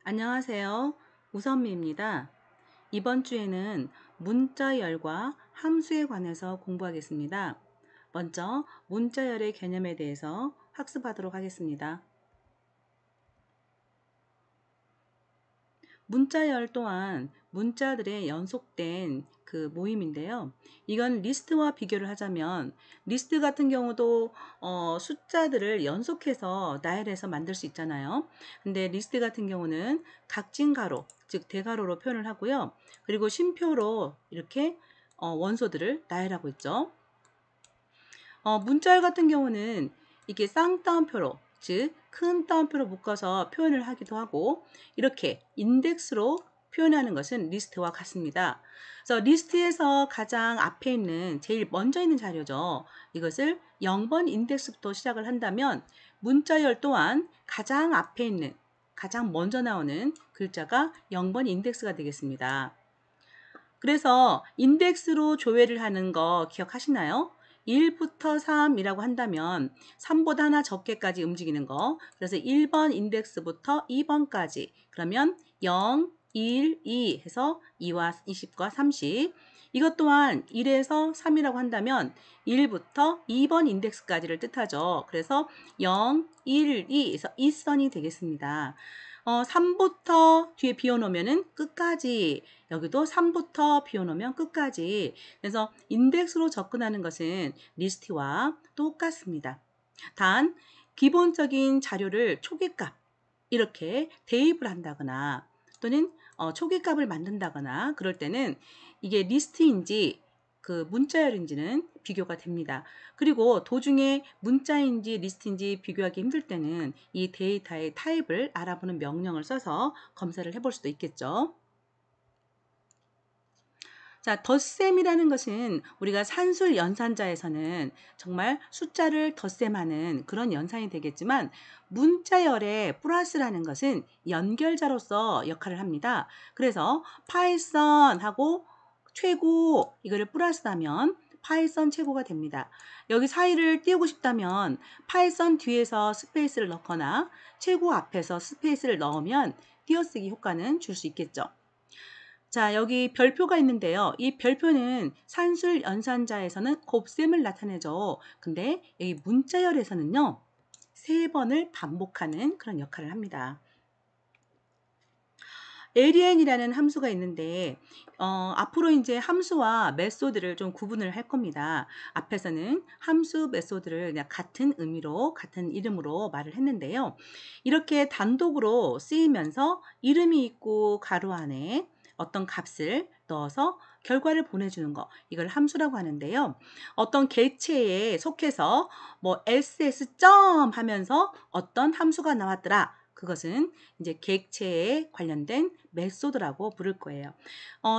안녕하세요. 우선미입니다. 이번 주에는 문자열과 함수에 관해서 공부하겠습니다. 먼저 문자열의 개념에 대해서 학습하도록 하겠습니다. 문자열 또한 문자들의 연속된 그 모임인데요. 이건 리스트와 비교를 하자면 리스트 같은 경우도 숫자들을 연속해서 나열해서 만들 수 있잖아요. 근데 리스트 같은 경우는 각진가로, 즉 대가로로 표현을 하고요. 그리고 쉼표로 이렇게 원소들을 나열하고 있죠. 문자열 같은 경우는 이게 쌍따옴표로, 즉 큰 따옴표로 묶어서 표현을 하기도 하고, 이렇게 인덱스로 표현하는 것은 리스트와 같습니다. 그래서 리스트에서 가장 앞에 있는 제일 먼저 있는 자료죠. 이것을 0번 인덱스부터 시작을 한다면 문자열 또한 가장 앞에 있는, 가장 먼저 나오는 글자가 0번 인덱스가 되겠습니다. 그래서 인덱스로 조회를 하는 거 기억하시나요? 1부터 3이라고 한다면 3보다 하나 적게까지 움직이는 거. 그래서 1번 인덱스부터 2번까지. 그러면 0, 1, 2 해서 2와 20과 30. 이것 또한 1에서 3이라고 한다면 1부터 2번 인덱스까지를 뜻하죠. 그래서 0, 1, 2 해서 2선이 되겠습니다. 3부터 뒤에 비워놓으면 끝까지, 여기도 3부터 비워놓으면 끝까지. 그래서 인덱스로 접근하는 것은 리스트와 똑같습니다. 단 기본적인 자료를 초기값 이렇게 대입을 한다거나 또는 초기값을 만든다거나 그럴 때는 이게 리스트인지 그 문자열인지는 비교가 됩니다. 그리고 도중에 문자인지 리스트인지 비교하기 힘들 때는 이 데이터의 타입을 알아보는 명령을 써서 검사를 해볼 수도 있겠죠. 자, 덧셈이라는 것은 우리가 산술 연산자에서는 정말 숫자를 덧셈하는 그런 연산이 되겠지만 문자열의 플러스라는 것은 연결자로서 역할을 합니다. 그래서 파이썬하고 최고 이거를 플러스하면 파이썬 최고가 됩니다. 여기 사이를 띄우고 싶다면 파이썬 뒤에서 스페이스를 넣거나 최고 앞에서 스페이스를 넣으면 띄어쓰기 효과는 줄 수 있겠죠. 자, 여기 별표가 있는데요. 이 별표는 산술 연산자에서는 곱셈을 나타내죠. 근데 여기 문자열에서는요, 3번을 반복하는 그런 역할을 합니다. alien이라는 함수가 있는데 앞으로 이제 함수와 메소드를 좀 구분을 할 겁니다. 앞에서는 함수, 메소드를 그냥 같은 의미로, 같은 이름으로 말을 했는데요. 이렇게 단독으로 쓰이면서 이름이 있고 가로 안에 어떤 값을 넣어서 결과를 보내주는 거, 이걸 함수라고 하는데요. 어떤 객체에 속해서 뭐 ss 점 하면서 어떤 함수가 나왔더라. 그것은 이제 객체에 관련된 메소드라고 부를 거예요.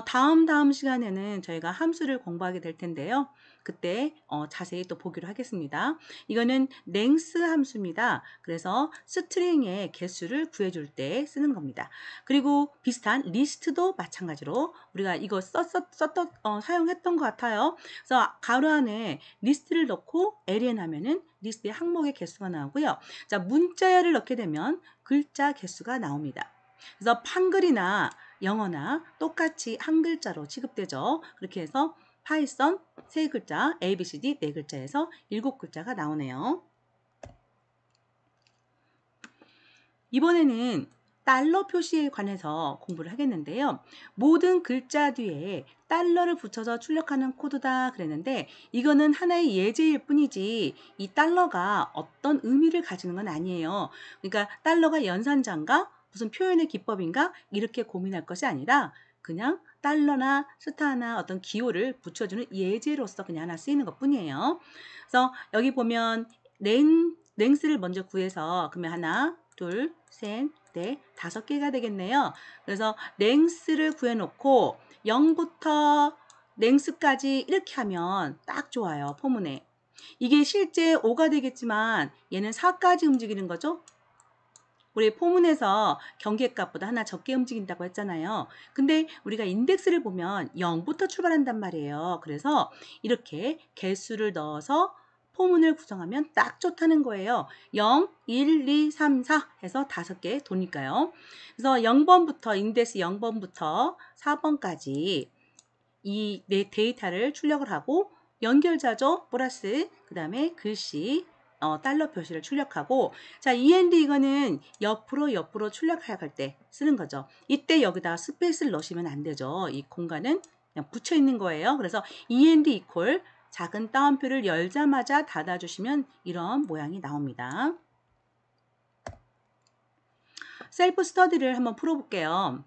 다음 시간에는 저희가 함수를 공부하게 될 텐데요. 그때 자세히 또 보기로 하겠습니다. 이거는 length 함수입니다. 그래서 스트링의 개수를 구해줄 때 쓰는 겁니다. 그리고 비슷한 리스트도 마찬가지로 우리가 이거 사용했던 것 같아요. 그래서 가로 안에 리스트를 넣고 len 하면은 리스트의 항목의 개수가 나오고요. 자, 문자열을 넣게 되면 글자 개수가 나옵니다. 그래서 한글이나 영어나 똑같이 한 글자로 취급되죠. 그렇게 해서 파이썬 3글자, ABCD 4글자에서 7글자가 나오네요. 이번에는 달러 표시에 관해서 공부를 하겠는데요. 모든 글자 뒤에 달러를 붙여서 출력하는 코드다 그랬는데 이거는 하나의 예제일 뿐이지 이 달러가 어떤 의미를 가지는 건 아니에요. 그러니까 달러가 연산자인가 무슨 표현의 기법인가 이렇게 고민할 것이 아니라 그냥 달러나 스타나 어떤 기호를 붙여주는 예제로서 그냥 하나 쓰이는 것 뿐이에요. 그래서 여기 보면 랭스를 먼저 구해서 그러면 하나, 둘, 셋, 넷, 5개가 되겠네요. 그래서 랭스를 구해놓고 0부터 랭스까지 이렇게 하면 딱 좋아요. 포문에. 이게 실제 5가 되겠지만 얘는 4까지 움직이는 거죠. 우리 포문에서 경계값보다 하나 적게 움직인다고 했잖아요. 근데 우리가 인덱스를 보면 0부터 출발한단 말이에요. 그래서 이렇게 개수를 넣어서 포문을 구성하면 딱 좋다는 거예요. 0, 1, 2, 3, 4 해서 5개 도니까요. 그래서 0번부터 인덱스 0번부터 4번까지 이 네 데이터를 출력을 하고 연결자죠. 플러스 그 다음에 글씨 달러 표시를 출력하고 자 END 이거는 옆으로 출력할 때 쓰는 거죠. 이때 여기다 스페이스를 넣으시면 안 되죠. 이 공간은 그냥 붙여 있는 거예요. 그래서 END 이퀄 작은 따옴표를 열자마자 닫아주시면 이런 모양이 나옵니다. 셀프 스터디를 한번 풀어볼게요.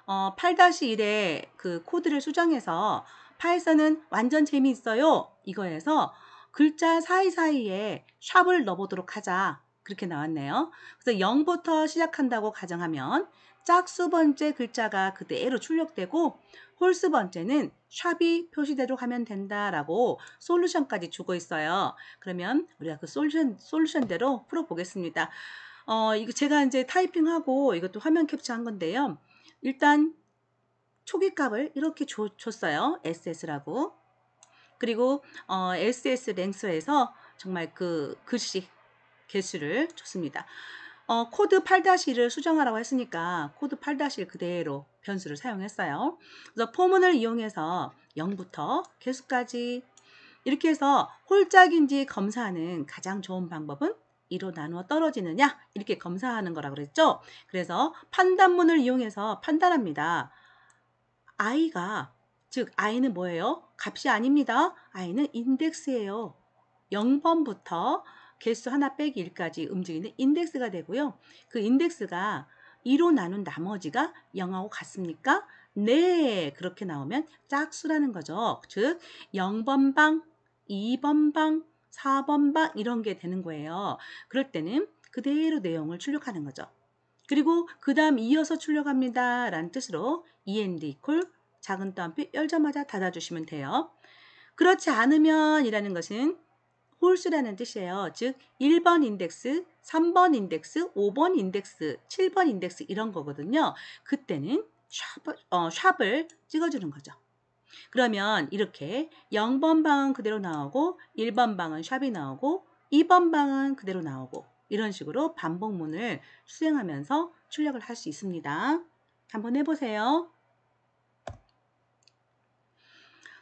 8-1의 그 코드를 수정해서 파이썬은 완전 재미있어요. 이거에서 글자 사이사이에 샵을 넣어보도록 하자. 그렇게 나왔네요. 그래서 0부터 시작한다고 가정하면 짝수 번째 글자가 그대로 출력되고 홀수 번째는 샵이 표시되도록 하면 된다라고 솔루션까지 주고 있어요. 그러면 우리가 그 솔루션대로 풀어보겠습니다. 이거 제가 이제 타이핑하고 이것도 화면 캡처한 건데요. 일단 초기 값을 이렇게 줬어요. SS라고. 그리고 SS 랭스에서 정말 그 글씨 개수를 줬습니다. 코드 8-1을 수정하라고 했으니까 코드 8-1 그대로 변수를 사용했어요. 그래서 포문을 이용해서 0부터 개수까지 이렇게 해서 홀짝인지 검사하는 가장 좋은 방법은 2로 나누어 떨어지느냐 이렇게 검사하는 거라 그랬죠. 그래서 판단문을 이용해서 판단합니다. i가 즉 i는 뭐예요? 값이 아닙니다. i는 인덱스예요. 0번부터 개수 하나 빼기 1까지 움직이는 인덱스가 되고요. 그 인덱스가 2로 나눈 나머지가 0하고 같습니까? 네, 그렇게 나오면 짝수라는 거죠. 즉 0번방, 2번방, 4번방 이런 게 되는 거예요. 그럴 때는 그대로 내용을 출력하는 거죠. 그리고 그 다음 이어서 출력합니다 라는 뜻으로 END 이퀄 작은 따옴표 열자마자 닫아주시면 돼요. 그렇지 않으면 이라는 것은 홀수라는 뜻이에요. 즉 1번 인덱스, 3번 인덱스, 5번 인덱스, 7번 인덱스 이런 거거든요. 그때는 샵을 찍어주는 거죠. 그러면 이렇게 0번 방은 그대로 나오고 1번 방은 샵이 나오고 2번 방은 그대로 나오고 이런 식으로 반복문을 수행하면서 출력을 할 수 있습니다. 한번 해보세요.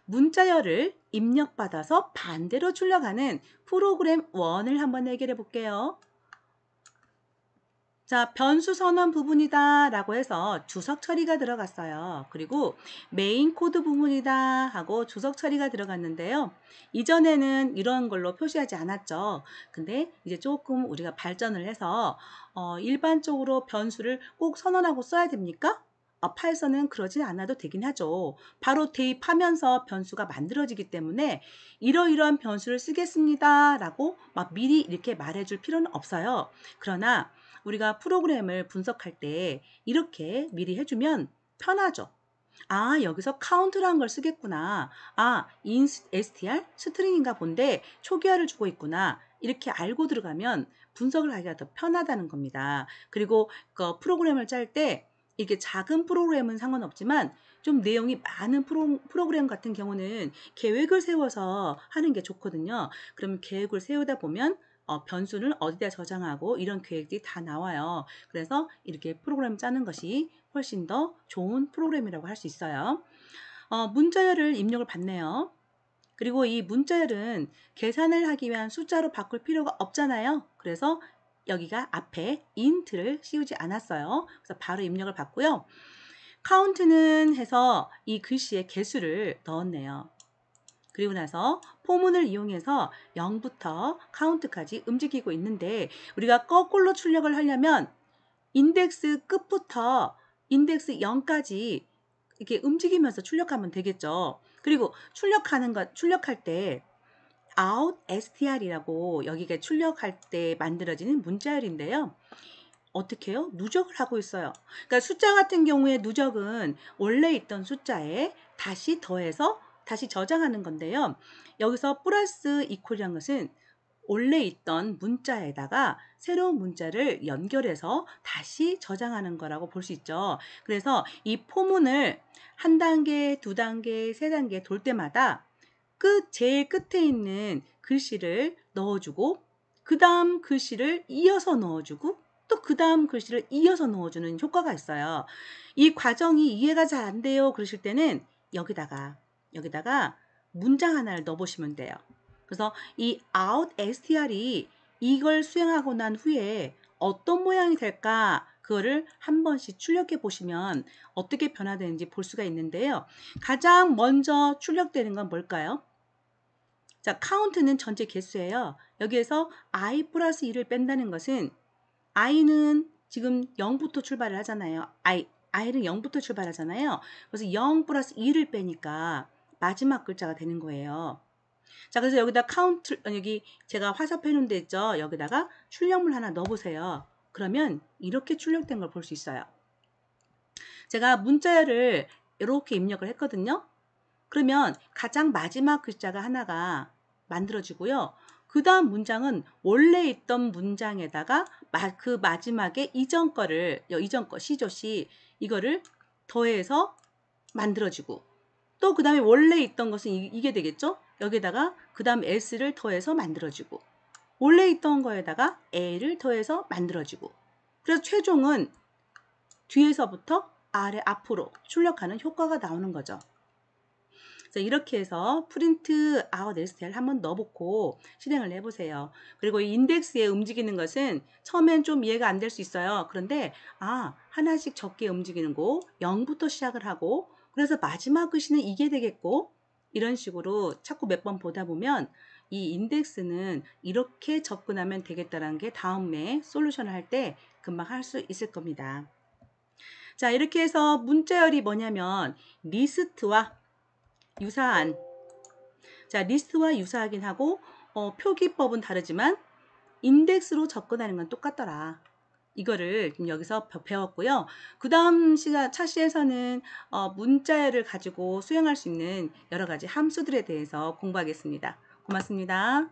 문자열을 입력받아서 반대로 출력하는 프로그램 1을 한번 해결해 볼게요. 자, 변수 선언 부분이다 라고 해서 주석 처리가 들어갔어요. 그리고 메인 코드 부분이다 하고 주석 처리가 들어갔는데요. 이전에는 이런 걸로 표시하지 않았죠. 근데 이제 조금 우리가 발전을 해서 일반적으로 변수를 꼭 선언하고 써야 됩니까? 파이썬은 그러지 않아도 되긴 하죠. 바로 대입하면서 변수가 만들어지기 때문에 이러이러한 변수를 쓰겠습니다 라고 막 미리 이렇게 말해줄 필요는 없어요. 그러나 우리가 프로그램을 분석할 때 이렇게 미리 해주면 편하죠. 아, 여기서 카운트라는 걸 쓰겠구나. 아, str 스트링인가 본데 초기화를 주고 있구나. 이렇게 알고 들어가면 분석을 하기가 더 편하다는 겁니다. 그리고 그 프로그램을 짤 때 이게 작은 프로그램은 상관없지만 좀 내용이 많은 프로그램 같은 경우는 계획을 세워서 하는 게 좋거든요. 그러면 계획을 세우다 보면 변수는 어디다 저장하고 이런 계획들이 다 나와요. 그래서 이렇게 프로그램 짜는 것이 훨씬 더 좋은 프로그램이라고 할 수 있어요. 문자열을 입력을 받네요. 그리고 이 문자열은 계산을 하기 위한 숫자로 바꿀 필요가 없잖아요. 그래서 여기가 앞에 int를 씌우지 않았어요. 그래서 바로 입력을 받고요. 카운트는 해서 이 글씨의 개수를 넣었네요. 그리고 나서 포문을 이용해서 0부터 카운트까지 움직이고 있는데 우리가 거꾸로 출력을 하려면 인덱스 끝부터 인덱스 0까지 이렇게 움직이면서 출력하면 되겠죠. 그리고 출력할 때 out str이라고 여기가 출력할 때 만들어지는 문자열인데요. 어떻게 해요? 누적을 하고 있어요. 그러니까 숫자 같은 경우에 누적은 원래 있던 숫자에 다시 더해서 다시 저장하는 건데요. 여기서 플러스 이퀄이라는 것은 원래 있던 문자에다가 새로운 문자를 연결해서 다시 저장하는 거라고 볼 수 있죠. 그래서 이 포문을 한 단계, 두 단계, 세 단계 돌 때마다 제일 끝에 있는 글씨를 넣어주고 그 다음 글씨를 이어서 넣어주고 또 그 다음 글씨를 이어서 넣어주는 효과가 있어요. 이 과정이 이해가 잘 안 돼요 그러실 때는 여기다가 문장 하나를 넣어보시면 돼요. 그래서 이 out str이 이걸 수행하고 난 후에 어떤 모양이 될까 그거를 한 번씩 출력해 보시면 어떻게 변화되는지 볼 수가 있는데요. 가장 먼저 출력되는 건 뭘까요? 자, 카운트는 전체 개수예요. 여기에서 i 플러스 2를 뺀다는 것은 i는 지금 0부터 출발을 하잖아요. i는 0부터 출발하잖아요. 그래서 0 플러스 2를 빼니까 마지막 글자가 되는 거예요. 자, 그래서 여기다 여기 제가 화살표 해놓은 데 있죠. 여기다가 출력물 하나 넣어보세요. 그러면 이렇게 출력된 걸 볼 수 있어요. 제가 문자열을 이렇게 입력을 했거든요. 그러면 가장 마지막 글자가 하나가 만들어지고요. 그 다음 문장은 원래 있던 문장에다가 그 마지막에 이전 거 C죠, C. 이거를 더해서 만들어지고 또 그 다음에 원래 있던 것은 이게 되겠죠? 여기다가 그 다음 S를 더해서 만들어지고 원래 있던 거에다가 A를 더해서 만들어지고 그래서 최종은 뒤에서부터 아래 앞으로 출력하는 효과가 나오는 거죠. 이렇게 해서 프린트 아웃 STL 한번 넣어보고 실행을 해보세요. 그리고 이 인덱스에 움직이는 것은 처음엔 좀 이해가 안 될 수 있어요. 그런데 하나씩 적게 움직이는 거 0부터 시작을 하고 그래서 마지막 글씨는 이게 되겠고 이런 식으로 자꾸 몇 번 보다 보면 이 인덱스는 이렇게 접근하면 되겠다라는 게 다음에 솔루션을 할 때 금방 할 수 있을 겁니다. 자, 이렇게 해서 문자열이 뭐냐면 리스트와 유사한 리스트와 유사하긴 하고 표기법은 다르지만 인덱스로 접근하는 건 똑같더라. 이거를 여기서 배웠고요. 그 다음 차시에서는 문자열을 가지고 수행할 수 있는 여러 가지 함수들에 대해서 공부하겠습니다. 고맙습니다.